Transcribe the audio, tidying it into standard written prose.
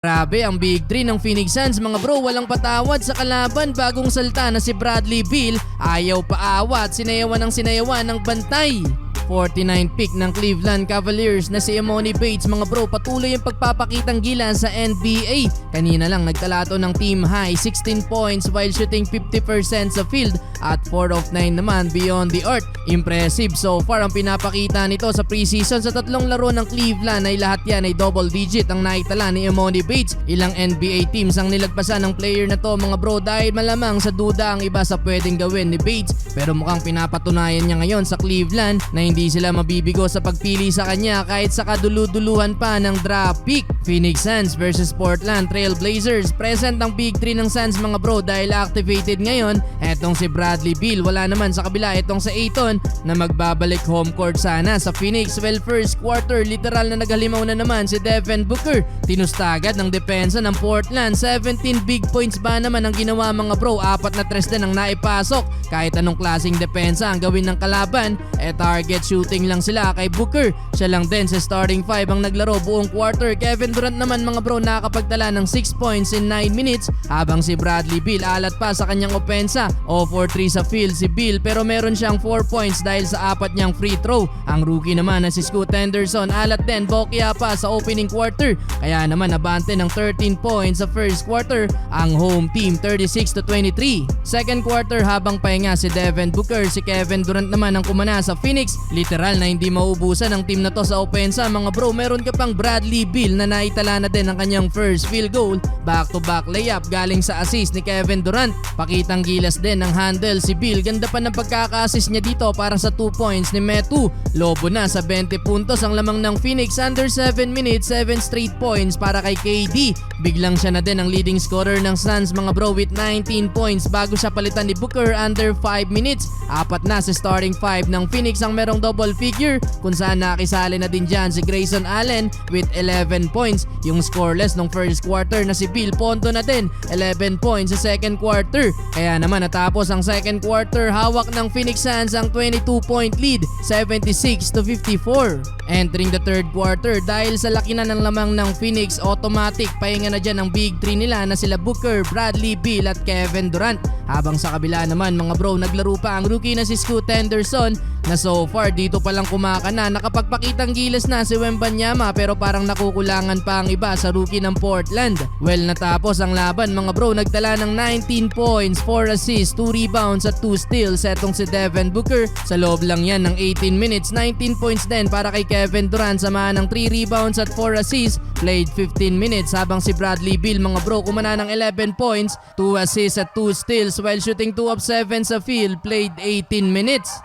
Grabe ang Big 3 ng Phoenix Suns mga bro, walang patawad sa kalaban. Bagong salta na si Bradley Beal, ayaw paawat, sinayawan ng bantay. 49 pick ng Cleveland Cavaliers na si Emoni Bates mga bro, patuloy ang pagpapakitang gila sa NBA. Kanina lang nagtalato ng team high 16 points while shooting 50% sa field at 4 of 9 naman beyond the arc. Impressive so far ang pinapakita nito sa preseason. Sa tatlong laro ng Cleveland ay lahat yan ay double digit ang naitala ni Emoni Bates. Ilang NBA teams ang nilagpasan ng player na to mga bro dahil malamang sa duda ang iba sa pwedeng gawin ni Bates, pero mukhang pinapatunayan niya ngayon sa Cleveland na hindi sila mabibigo sa pagpili sa kanya kahit sa kaduluduluhan pa ng draft pick. Phoenix Suns versus Portland Trail Blazers. Present ang Big 3 ng Suns mga bro dahil activated ngayon etong si Bradley Beal. Wala naman sa kabila itong sa Ayton na magbabalik home court sana sa Phoenix. Well, first quarter literal na naghalimaw na naman si Devin Booker. Tinusta agad ng depensa ng Portland. 17 big points ba naman ang ginawa mga bro, 4 na tres din ang naipasok. Kahit anong klaseng depensa ang gawin ng kalaban, target shooting lang sila kay Booker. Siya lang din sa starting 5 ang naglaro buong quarter. Kevin Durant naman mga bro nakakapagtala ng 6 points in 9 minutes habang si Bradley Beal alat pa sa kanyang opensa. 0 for 3 sa field si Beal pero meron siyang 4 points dahil sa 4 niyang free throw. Ang rookie naman na si Scoot Henderson alat din, bokya pa sa opening quarter. Kaya naman nabante ng 13 points sa first quarter ang home team 36-23. Second quarter habang pahinga si Devin Booker, si Kevin Durant naman ang kumana sa Phoenix. Literal na hindi maubusan ang team na to sa opensa mga bro. Meron ka pang Bradley Beal na naitala na din ang kanyang first field goal. Back-to-back layup galing sa assist ni Kevin Durant. Pakitang gilas din ng handle si Beal. Ganda pa ng pagkaka-assist niya dito para sa 2 points ni Metu. Lobo na sa 20 puntos ang lamang ng Phoenix. Under 7 minutes, 7 straight points para kay KD. Biglang siya na din ang leading scorer ng Suns mga bro with 19 points bago siya palitan ni Booker under 5 minutes. 4 na sa starting 5 ng Phoenix ang merong double figure kung saan nakisali na din dyan si Grayson Allen with 11 points. Yung scoreless ng first quarter na si Beal, ponto na din 11 points sa second quarter. Kaya naman natapos ang second quarter, hawak ng Phoenix Suns ang 22-point lead 76-54. Entering the third quarter, dahil sa laki na ng lamang ng Phoenix, automatic pahinga na dyan ang Big 3 nila na sila Booker, Bradley Beal at Kevin Durant. Habang sa kabila naman mga bro, naglaro pa ang rookie na si Scoot Henderson na so far dito palang kumakana. Nakapagpakitang gilas na si Wembanyama pero parang nakukulangan pa ang iba sa rookie ng Portland. Well, natapos ang laban mga bro, nagtala ng 19 points, 4 assists, 2 rebounds at 2 steals etong si Devin Booker. Sa loob lang yan ng 18 minutes, 19 points din para kay Kevin Durant, samahan ng 3 rebounds at 4 assists. Played 15 minutes habang si Bradley Beal mga bro kumana ng 11 points, 2 assists at 2 steals while shooting 2 of 7 sa field. Played 18 minutes.